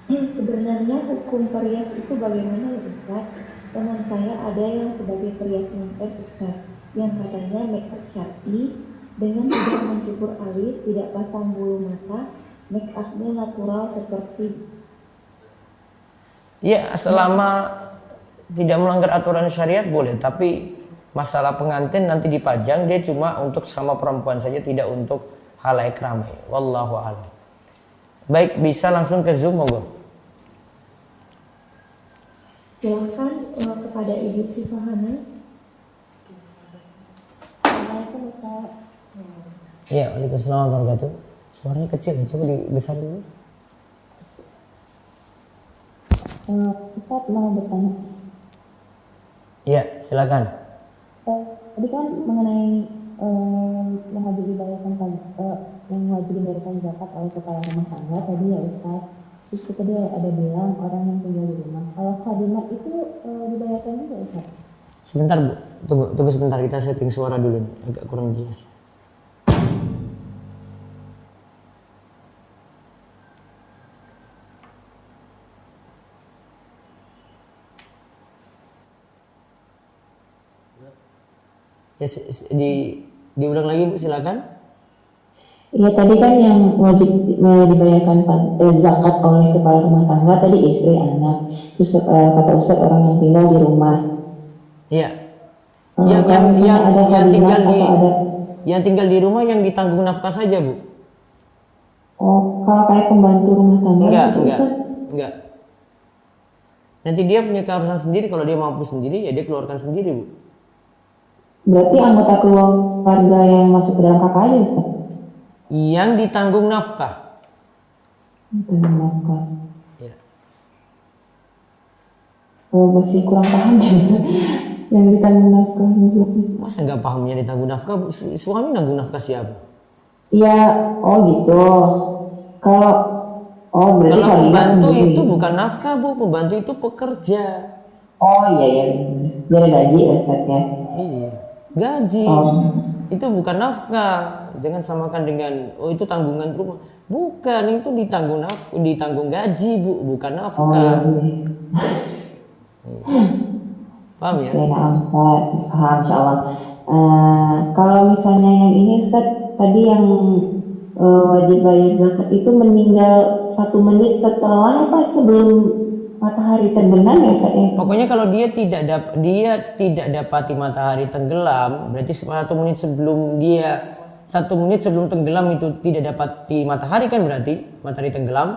Sebenarnya hukum perias itu bagaimana ya Ustaz? Teman saya ada yang sebagai perias nyontek Ustaz, yang katanya make up syar'i dengan tidak mencukur alis, tidak pasang bulu mata, make upnya natural seperti. Ya, selama tidak melanggar aturan syariat boleh, tapi masalah pengantin nanti dipajang, dia cuma untuk sama perempuan saja, tidak untuk halayak ramai. Wallahu a'lam. Baik, bisa langsung ke Zoom, monggo. Silakan kepada Ibu Sifahana. Assalamualaikum Ustaz. Iya, waalaikumsalam warahmatullahi wabarakatuh. Suaranya kecil, coba dibesar dulu. Ustaz mau bertanya. Iya, silakan. Tadi kan mengenai yang wajib dibayarkan zakat oleh kepala rumah tangga tadi ya Ustaz. Terus tadi ada bilang orang yang tinggal di rumah. Kalau khadimat itu dibayarkan juga Ustaz? Sebentar Bu, tunggu sebentar, kita setting suara dulu nih, agak kurang jelas. Ya, diulang lagi Bu, silakan. Ya tadi kan yang wajib dibayarkan zakat oleh kepala rumah tangga tadi istri, anak. Terus kata Ustaz orang yang tinggal di rumah. Iya. Yang tinggal di rumah yang ditanggung nafkah saja Bu. Oh, kalau kayak pembantu rumah tangga enggak. Nanti dia punya keharusan sendiri, kalau dia mampu sendiri ya dia keluarkan sendiri Bu. Berarti anggota keluarga yang masuk ke dalam kakak aja Ustaz? Yang ditanggung nafkah. Ditanggung nafkah. Ya. Masih kurang paham ya Ustaz. Yang ditanggung nafkah maksudnya. Masa nggak pahamnya ditanggung nafkah? Suami nanggung nafkah siapa? Iya, oh gitu. Berarti kalau pembantu itu bukan nafkah Bu, pembantu itu pekerja. Oh iya, jadi gaji ya Ustaz ya. Iya, gaji. Itu bukan nafkah. Jangan samakan dengan itu tanggungan rumah. Bukan, itu ditanggung gaji Bu, bukan nafkah. Paham ya? Ya, Ustaz. Paham insyaallah. Kalau misalnya yang ini Ustaz, tadi yang wajib bayar zakat itu meninggal 1 menit setelah apa sebelum matahari terbenam ya Ustaz ya? Pokoknya kalau dia tidak dapati matahari tenggelam, berarti 1 menit sebelum tenggelam itu tidak dapati matahari kan, berarti matahari tenggelam.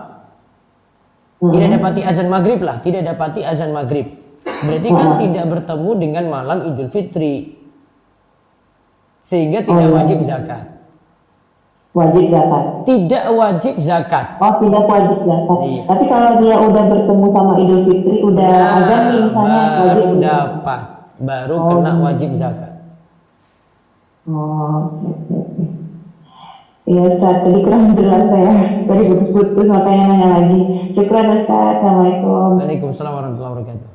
Tidak dapati azan maghrib lah, tidak dapati azan maghrib. Berarti kan tidak bertemu dengan malam Idul Fitri. Sehingga tidak wajib zakat. Wajib zakat? Tidak wajib zakat. Oh, tidak wajib zakat. Iya. Tapi kalau dia udah bertemu sama Idul Fitri, udah azan nih misalnya, baru dapat, baru kena wajib zakat. Oh, oke. Iya Ustaz, tadi kurang jelas ya. Tadi putus-putus makanya nanya lagi. Syukran Ustaz, Assalamualaikum. Waalaikumsalam warahmatullahi wabarakatuh.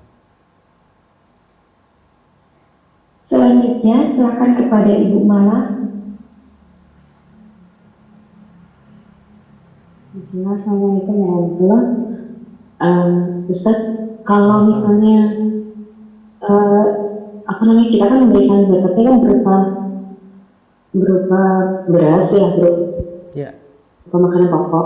Selanjutnya silakan kepada Ibu Mala. Assalamualaikum warahmatullahi wabarakatuh. Ustaz, kalau misalnya kita kan memberikan zakatnya kan berupa beras ya, berupa makanan pokok.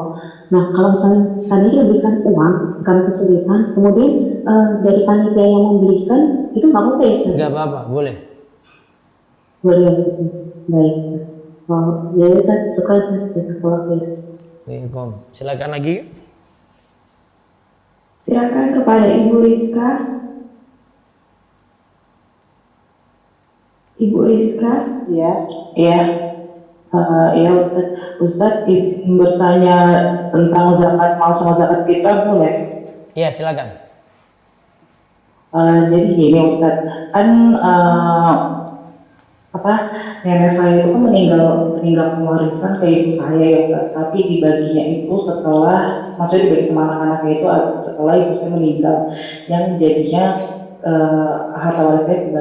Nah, kalau misalnya tadi diberikan uang karena kesulitan, kemudian dari panitia yang membelikan itu nggak apa-apa ya Ustaz? Nggak apa-apa, boleh. Boleh ya Ustaz. Baik. Ya Ustaz, suka Ustaz. Silakan lagi. Silakan kepada Ibu Rizka. Ibu Rizka. Iya Ustaz izin bertanya tentang zakat mal sama zakat fitrah boleh? Iya, silakan. Jadi gini Ustaz, kan apa nenek saya itu kan meninggalkan warisan ke ibu saya ya Ustaz. Tapi dibaginya itu setelah, maksudnya dibagi sama anak-anaknya itu setelah ibu saya meninggal, yang jadinya harta warisnya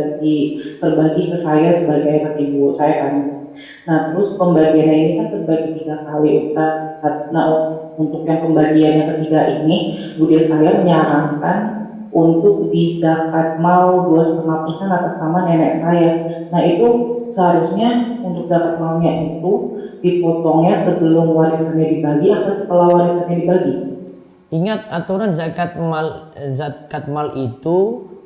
terbagi ke saya sebagai anak ibu saya kan. Nah terus pembagiannya ini kan terbagi 3 kali Ustaz. Nah untuk yang pembagian yang ketiga ini, bude saya menyarankan untuk di zakat mal 2,5% atas nama nenek saya. Nah itu seharusnya untuk zakat malnya itu dipotongnya sebelum warisannya dibagi atau setelah warisannya dibagi? Ingat aturan zakat mal itu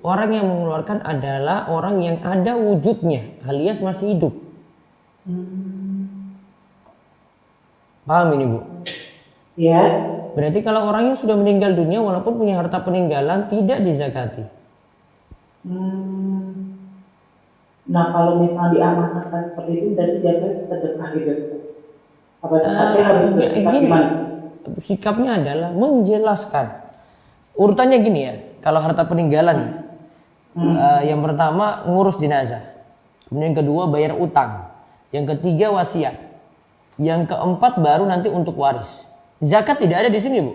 orang yang mengeluarkan adalah orang yang ada wujudnya alias masih hidup. Paham ini Bu? Ya. Berarti kalau orang yang sudah meninggal dunia walaupun punya harta peninggalan tidak dizakati. Nah kalau misalnya diamanatkan seperti itu berarti jatuhnya sedekah gitu. Apakah saya harus bersikap gimana? Sikapnya adalah menjelaskan. Urutannya gini ya, kalau harta peninggalan yang pertama ngurus jenazah, kemudian yang kedua bayar utang, yang ketiga wasiat, yang keempat baru nanti untuk waris. Zakat tidak ada di sini Bu.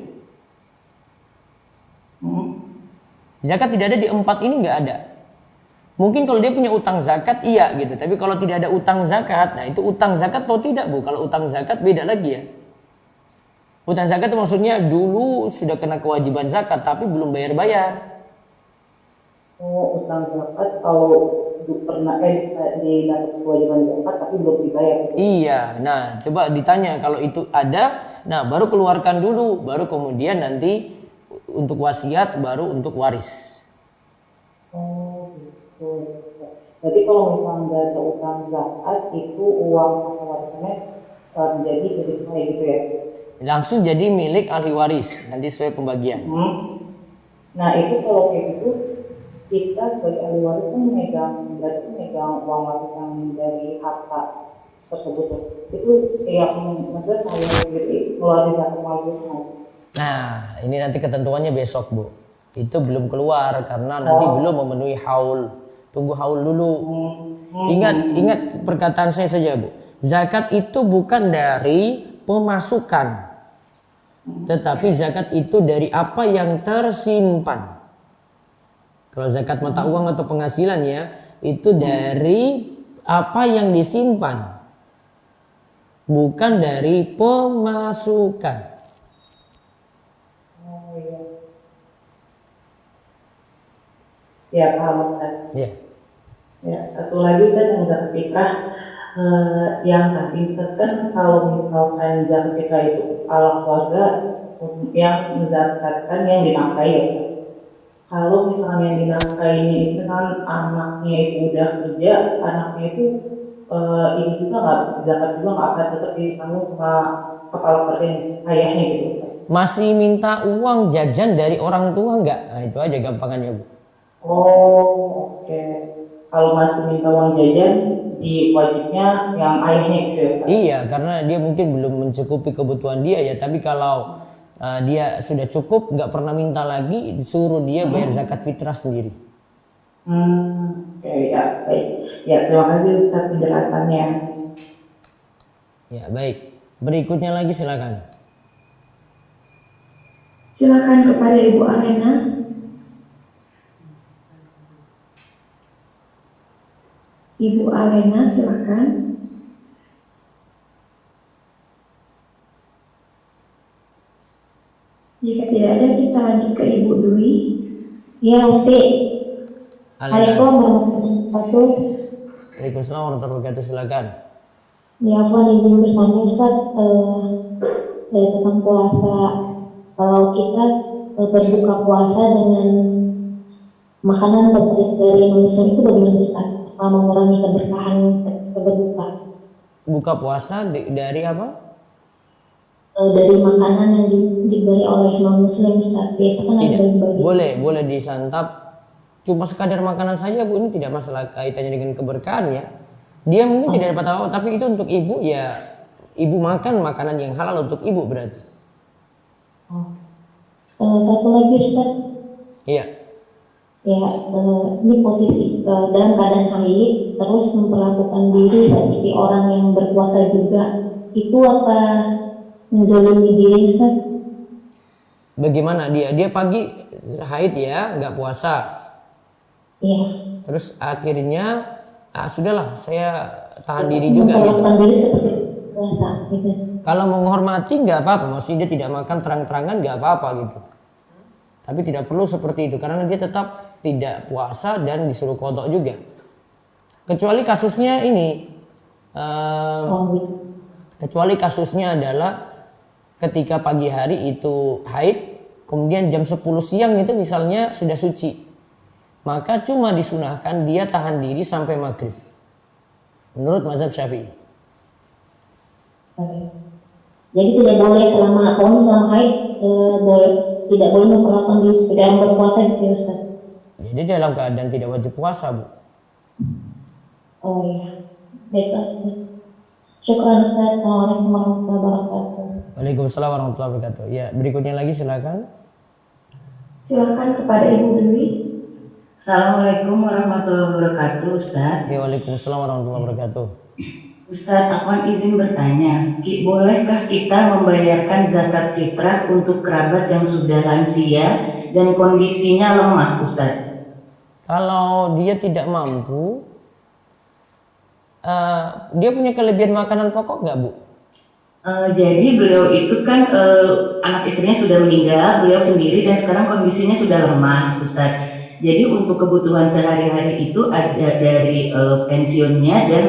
Zakat tidak ada di 4 ini, nggak ada. Mungkin kalau dia punya utang zakat iya gitu, tapi kalau tidak ada utang zakat, nah itu utang zakat atau tidak Bu? Kalau utang zakat beda lagi ya. Utang zakat itu maksudnya dulu sudah kena kewajiban zakat tapi belum bayar-bayar. Oh, utang zakat kalau pernah didapat kewajiban zakat tapi belum dibayar. Iya, nah coba ditanya kalau itu ada, nah baru keluarkan dulu, baru kemudian nanti untuk wasiat, baru untuk waris. Oh, gitu. Jadi kalau misalnya nggak ada utang zakat itu uang atau warisannya menjadi milik saya gitu ya? Langsung jadi milik ahli waris nanti sesuai pembagian. Nah itu kalau kayak gitu kita sebagai ahli waris kan berarti megang uang warisan dari harta tersebut tuh. Itu yang maksudnya saya sendiri ngeluarin zakat warisan. Nah ini nanti ketentuannya besok Bu. Itu belum keluar karena nanti belum memenuhi haul. Tunggu haul dulu. Ingat perkataan saya saja Bu. Zakat itu bukan dari pemasukan, tetapi zakat itu dari apa yang tersimpan. Kalau zakat mata uang atau penghasilan ya, itu dari apa yang disimpan, bukan dari pemasukan. Oh iya. Ya paham kan. Ya. Ya satu lagi saya yang zakat fitrah yang tadi kan kalau misalkan zakat fitrah itu kepala keluarga yang menzakatkan yang dinafkahi ya. Kalau misalnya yang dinafkahinya itu kan anaknya itu udah kerja, anaknya itu ini juga nggak zakat juga nggak akan tetap ditanggung sama kepala keluarga ayahnya gitu. Masih minta uang jajan dari orang tua nggak? Nah itu aja gampangannya Bu. Oh oke. Kalau masih minta uang jajan di wajibnya yang ayahnya gitu ya Pak? Iya, karena dia mungkin belum mencukupi kebutuhan dia ya. Tapi kalau dia sudah cukup, nggak pernah minta lagi, disuruh dia bayar zakat fitrah sendiri. Oke ya baik. Ya terima kasih Ustaz penjelasannya. Ya baik. Berikutnya lagi silakan. Silakan kepada Ibu Alena. Ibu Alena silakan. Jika tidak ada kita lanjut ke Ibu Dwi. Ya Ustaz. Assalamualaikum Alena. warahmatullahi wabarakatuh. Waalaikumsalam warahmatullahi wabarakatuh. Silakan. Ya Afwan izin bertanya Ustaz tentang puasa. Kalau kita berbuka puasa dengan makanan dari Indonesia itu bagaimana Ustaz? Apa mengurangi keberkahan ketika berbuka? Buka puasa dari apa? Dari makanan yang diberi oleh non-muslim Ustaz. Biasa kan ada Tidak. Boleh disantap. Cuma sekadar makanan saja Bu, ini tidak masalah kaitannya dengan keberkahan ya. Dia mungkin tidak dapat apa-apa, tapi itu untuk ibu ya. Ibu makan makanan yang halal untuk ibu berarti. Satu lagi Ustaz. Iya. ya ini posisi dalam keadaan haid terus memperlakukan diri seperti orang yang berpuasa juga, itu apa menzolimi diri Ustaz? Bagaimana dia pagi haid ya, nggak puasa. Iya. Terus akhirnya sudahlah saya tahan diri juga gitu. Memperlakukan diri seperti puasa gitu. Kalau menghormati nggak apa-apa, maksudnya dia tidak makan terang-terangan nggak apa-apa gitu. Tapi tidak perlu seperti itu karena dia tetap tidak puasa dan disuruh qadha juga. Kecuali kasusnya ini, kecuali kasusnya adalah ketika pagi hari itu haid, kemudian jam 10 siang itu misalnya sudah suci, maka cuma disunahkan dia tahan diri sampai maghrib. Menurut mazhab Syafi'i. Jadi tidak boleh selama haid tidak boleh memperlakukan diri seperti orang berpuasa gitu ya Ustaz? Jadi dalam keadaan tidak wajib puasa, Bu. Oh iya, baiklah Ustaz. Syukran Ustaz. Assalamualaikum warahmatullahi wabarakatuh. Waalaikumsalam warahmatullahi wabarakatuh. Ya, berikutnya lagi silakan. Silakan kepada Ibu Dwi. Assalamualaikum warahmatullahi wabarakatuh, Ustaz. Ya, waalaikumsalam warahmatullahi wabarakatuh. Ustaz, aku izin bertanya, bolehkah kita membayarkan zakat fitrah untuk kerabat yang sudah lansia dan kondisinya lemah, Ustaz? Kalau dia tidak mampu, dia punya kelebihan makanan pokok nggak, Bu? Jadi beliau itu kan anak istrinya sudah meninggal, beliau sendiri dan sekarang kondisinya sudah lemah, Ustaz. Jadi untuk kebutuhan sehari-hari itu ada dari pensiunnya dan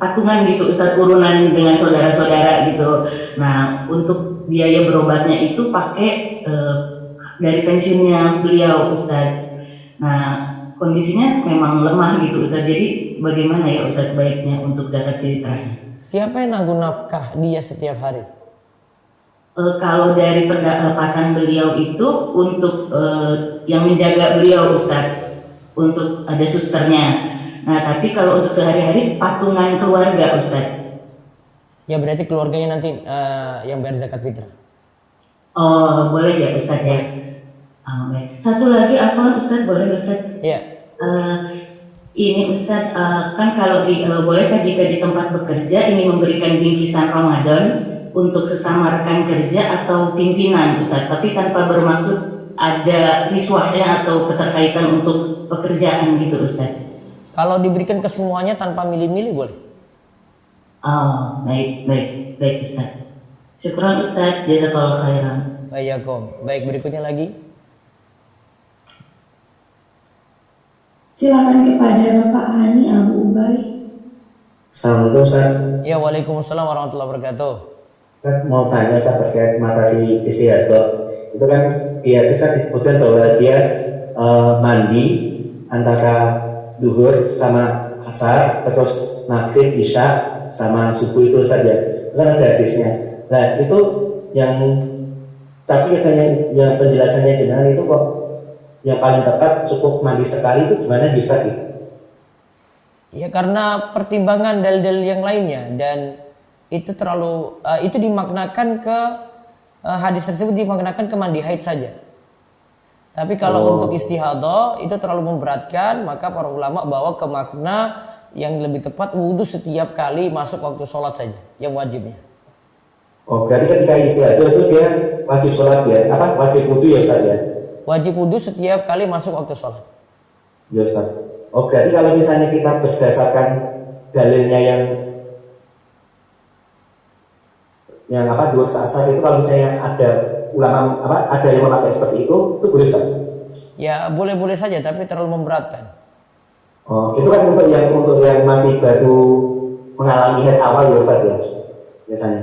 patungan gitu, Ustaz, urunan dengan saudara-saudara gitu. Nah, untuk biaya berobatnya itu pakai dari pensiunnya beliau, Ustaz. Nah, kondisinya memang lemah gitu, Ustaz. Jadi bagaimana ya Ustaz baiknya untuk zakat fitrahnya? Siapa yang nanggung nafkah dia setiap hari? Kalau dari pendapatan beliau itu untuk yang menjaga beliau, Ustaz, untuk ada susternya. Nah, tapi kalau untuk sehari-hari patungan keluarga, Ustaz. Ya berarti keluarganya nanti yang bayar zakat fitrah. Oh, boleh ya Ustaz ya. Baik. Satu lagi, afwan Ustaz, boleh Ustaz? Iya. Ini Ustaz, kan kalau bolehkah jika di tempat bekerja ini memberikan bingkisan Ramadan untuk sesama rekan kerja atau pimpinan, Ustaz, tapi tanpa bermaksud ada riswahnya atau keterkaitan untuk pekerjaan gitu, Ustaz? Kalau diberikan ke semuanya tanpa milih-milih boleh. Oh, baik Ustaz. Syukran Ustaz, jazakallahu khairan. Baik, berikutnya lagi. Silakan kepada Bapak Hani Abu Ubay. Assalamualaikum Ustaz. Ya, waalaikumsalam warahmatullahi wabarakatuh. Mau tanya Ustaz terkait matahari istiadah. Itu kan dia bisa disebutkan bahwa dia mandi antara duhur sama asar, terus maghrib, isya sama subuh itu saja. Itu kan ada hadisnya. Nah itu yang tapi yang penjelasannya jenengan itu kok yang paling tepat cukup mandi sekali itu gimana bisa gitu? Ya karena pertimbangan dalil-dalil yang lainnya dan itu terlalu itu dimaknakan ke hadis tersebut dimaknakan ke mandi haid saja. Tapi kalau untuk istihadah itu terlalu memberatkan, maka para ulama bawa ke makna yang lebih tepat wudhu setiap kali masuk waktu sholat saja yang wajibnya. Oh berarti ketika istiadah itu dia wajib sholat ya? Apa wajib wudhu ya Ustaz ya? Wajib wudhu setiap kali masuk waktu sholat. Ya Ustaz. Oh berarti kalau misalnya kita berdasarkan dalilnya yang duhur asar itu kalau misalnya ada ulama ada yang memakai seperti itu boleh Ustaz? Ya boleh-boleh saja tapi terlalu memberatkan. Oh itu kan untuk yang masih baru mengalami haid awal ya Ustaz ya? Biasanya.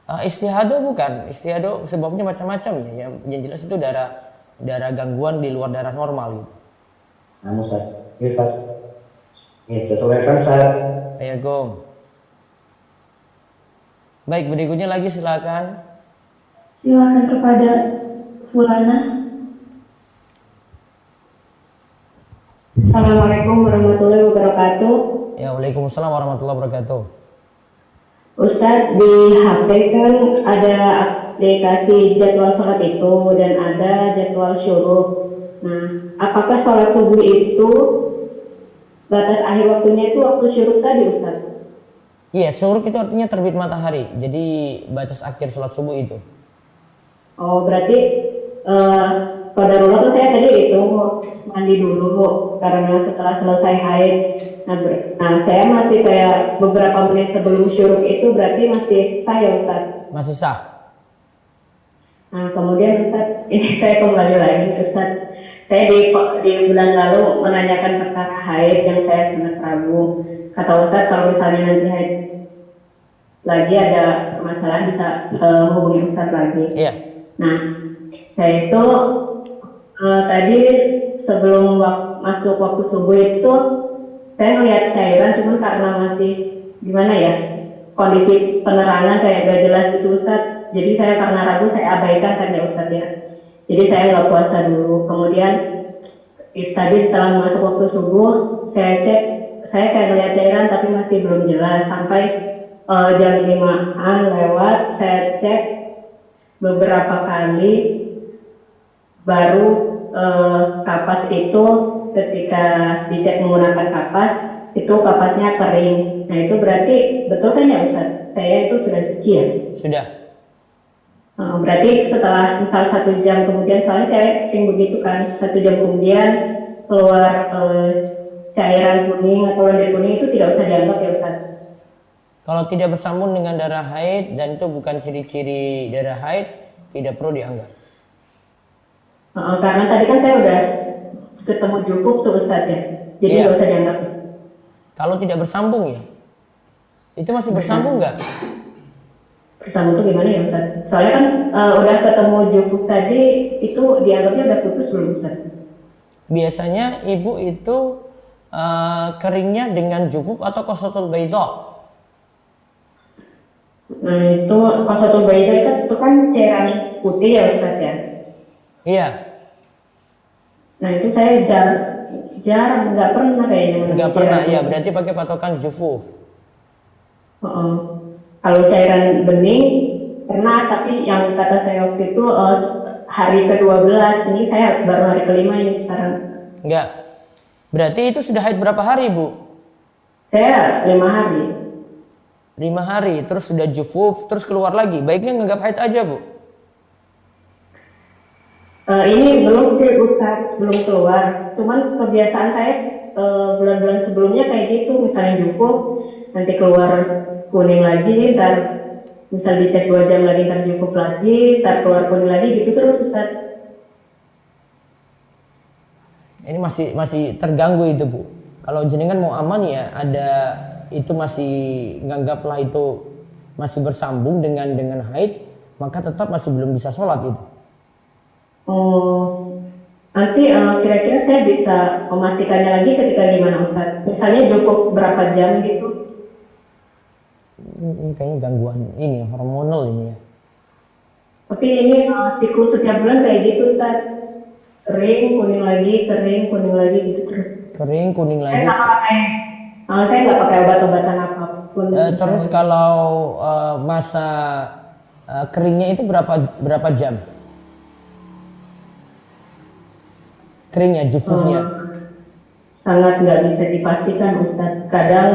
Istihadah bukan, istihadah sebabnya macam-macam ya. Yang jelas itu darah gangguan di luar darah normal gitu. Nah Ustaz, ya Ustaz. Ya sesuai kan Ustaz. Assalamualaikum. Baik, berikutnya lagi silakan. Silakan kepada Fulana. Assalamualaikum warahmatullahi wabarakatuh. Ya, waalaikumsalam warahmatullahi wabarakatuh. Ustadz, di HP kan ada aplikasi jadwal sholat itu dan ada jadwal syuruk. Nah, apakah sholat subuh itu batas akhir waktunya itu waktu syuruk tadi, Ustadz? Iya, syuruk itu artinya terbit matahari. Jadi batas akhir sholat subuh itu. Oh, berarti qadarullah kan saya tadi itu mandi dulu karena setelah selesai haid. Nah, saya masih kayak beberapa menit sebelum syuruk itu berarti masih sah ya, Ustadz? Masih sah. Nah, kemudian Ustadz, ini saya kembali lagi Ustadz. Saya di bulan lalu menanyakan perkara haid yang saya sangat ragu. Kata Ustadz kalau misalnya nanti haid lagi ada masalah bisa hubungi Ustadz lagi. Iya. Nah, saya itu tadi sebelum masuk waktu subuh itu saya melihat cairan, cuman karena masih gimana ya kondisi penerangan kayak gak jelas itu Ustadz. Jadi saya karena ragu saya abaikan kan ya Ustadz ya. Jadi saya nggak puasa dulu. Kemudian tadi setelah masuk waktu subuh saya cek, saya kayak ngeliat cairan tapi masih belum jelas sampai jam 5-an lewat. Saya cek beberapa kali baru kapas itu ketika dicek menggunakan kapas itu kapasnya kering. Nah itu berarti betul kan ya Ustadz? Saya itu sudah suci ya? Sudah. Berarti setelah misal 1 jam kemudian, soalnya saya sering begitu kan, 1 jam kemudian keluar cairan kuning atau lendir kuning itu tidak usah dianggap ya Ustaz? Kalau tidak bersambung dengan darah haid dan itu bukan ciri-ciri darah haid, tidak perlu dianggap. Karena tadi kan saya udah ketemu jufuf tuh Ustaz ya, jadi nggak usah dianggap. Kalau tidak bersambung ya, itu masih bersambung nggak? Bersambung tuh gimana ya Ustaz? Soalnya kan udah ketemu jufuf tadi, itu dianggapnya udah putus belum Ustaz? Biasanya ibu itu keringnya dengan jufuf atau qasatul baydha. Nah itu qasatul baydha itu kan cairan putih ya Ustaz ya? Iya. Nah itu saya jarang nggak pernah kayaknya. Nggak pernah, ya berarti pakai patokan jufuf. Kalau cairan bening pernah, tapi yang kata saya waktu itu hari ke-12, ini saya baru hari ke-5 ini sekarang. Enggak. Berarti itu sudah haid berapa hari, Bu? Saya 5 hari. 5 hari, terus sudah jufuf, terus keluar lagi. Baiknya nganggap haid aja, Bu. Ini belum sih Ustaz, belum keluar. Cuman kebiasaan saya bulan-bulan sebelumnya kayak gitu, misalnya jufuf, nanti keluar kuning lagi, ntar misal dicek 2 jam lagi, ntar jufuf lagi, ntar keluar kuning lagi, gitu terus Ustaz. Ini masih terganggu itu, Bu. Kalau jenengan mau aman ya, ada itu masih nganggaplah itu masih bersambung dengan haid, maka tetap masih belum bisa sholat itu. Oh, nanti kira-kira saya bisa memastikannya lagi ketika gimana Ustaz? Misalnya jufuf berapa jam gitu? Ini kayaknya gangguan ini hormonal ini ya. Tapi ini siklus setiap bulan kayak gitu Ustaz. Kering, kuning lagi, kering, kuning lagi gitu terus. Kering, kuning lagi. Saya nggak pakai obat-obatan apapun. Terus kalau masa keringnya itu berapa jam? Keringnya, jufufnya? Sangat nggak bisa dipastikan Ustadz. Kadang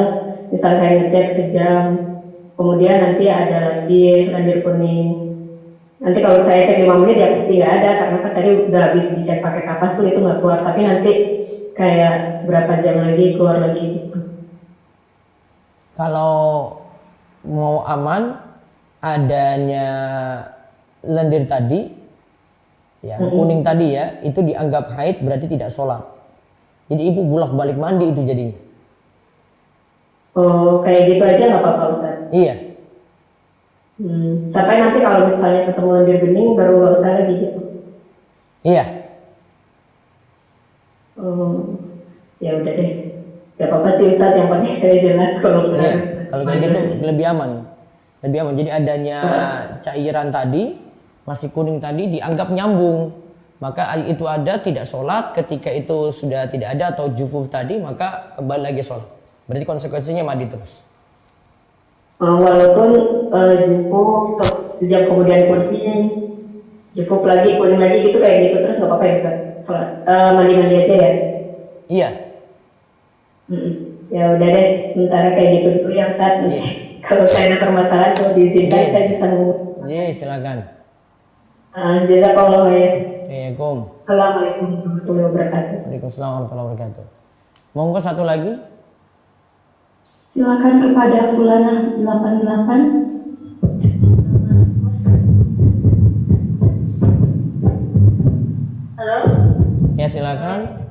misal saya ngecek sejam, kemudian nanti ada lagi lendir kuning. Nanti kalau saya cek 5 menit ya pasti nggak ada, karena kan tadi udah habis dicek pakai kapas tuh itu nggak keluar. Tapi nanti kayak berapa jam lagi keluar lagi gitu. Kalau mau aman, adanya lendir tadi, ya kuning tadi ya, itu dianggap haid berarti tidak sholat. Jadi ibu bolak-balik mandi itu jadinya. Oh, kayak gitu aja nggak apa-apa Ustaz? Iya. Sampai nanti kalau misalnya ketemu lendir bening baru nggak usah lagi gitu. Iya. Ya udah deh. Gak apa-apa sih Ustaz, yang penting saya jelas kalau Iya. Kalau kayak gitu lebih aman. Lebih aman. Jadi adanya cairan tadi, masih kuning tadi dianggap nyambung. Maka itu ada tidak sholat, ketika itu sudah tidak ada atau jufuf tadi maka kembali lagi sholat. Berarti konsekuensinya mandi terus. Walaupun jupuk sejam kemudian kuning, jupuk lagi kuning lagi gitu kayak gitu terus nggak apa-apa ya Ustaz? Sholat mandi-mandi aja ya? Iya. Ya udah deh, sementara kayak gitu dulu ya Ustaz. Kalau saya ada permasalahan kalau diizinkan saya bisa ngomong. Iya, silakan. Jazakallah ya. Assalamualaikum. Assalamualaikum warahmatullahi wabarakatuh. Waalaikumsalam warahmatullahi wabarakatuh. Monggo satu lagi. Silakan kepada Fulana 88. Halo? Ya, silakan.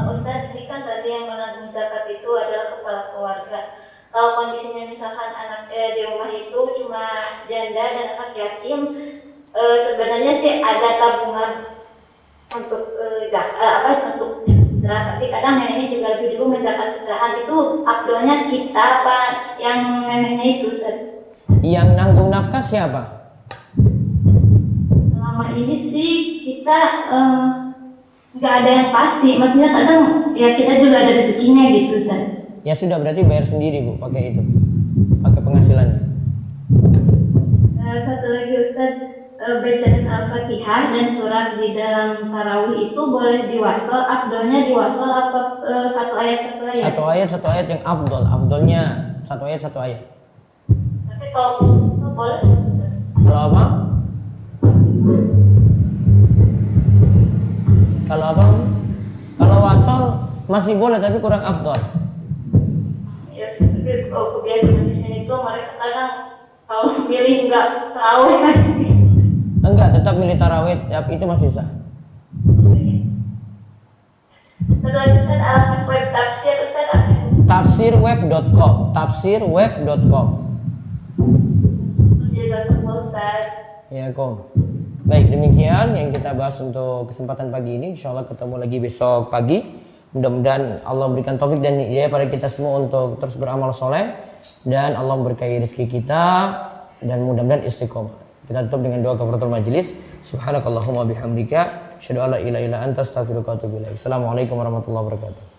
Ustadz, ini kan tadi yang menanggung zakat itu adalah kepala keluarga. Kalau kondisinya misalkan anak di rumah itu cuma janda dan anak yatim, sebenarnya sih ada tabungan untuk untuk fitrah, tapi kadang neneknya juga lebih dulu menzakat fitrahan. Itu afdolnya kita apa yang neneknya itu, Ustaz? Yang nanggung nafkah siapa? Selama ini sih kita nggak ada yang pasti, maksudnya kadang ya kita juga ada rezekinya gitu, Ustaz. Ya sudah, berarti bayar sendiri Bu pakai itu, pakai penghasilannya. Satu lagi Ustaz, bacaan Al-Fatihah dan surat di dalam tarawih itu boleh diwasol, afdolnya diwasol apa satu ayat? Satu ayat yang afdolnya satu ayat. Tapi kalau boleh Ustaz. Kalau apa? Kalau wasol masih boleh tapi kurang afdol. Ya, kebiasaan di sini tuh mereka kadang kalau milih nggak tarawih kan. Enggak, tetap milih tarawih, ya, itu masih sah. Ustaz, alamat web tafsir Ustaz apa? Tafsirweb.com. Jazakallah Ustaz. Ya, Kom. Baik, demikian yang kita bahas untuk kesempatan pagi ini. Insya Allah ketemu lagi besok pagi. Mudah-mudahan Allah berikan taufik dan hidayah pada kita semua untuk terus beramal soleh, dan Allah memberkahi rezeki kita, dan mudah-mudahan istiqomah. Kita tutup dengan doa kafaratul majelis. Subhanakallahumma bihamdika, asyhadu an la ilaha illa anta, astaghfiruka wa atubu ilaik. Assalamualaikum warahmatullahi wabarakatuh.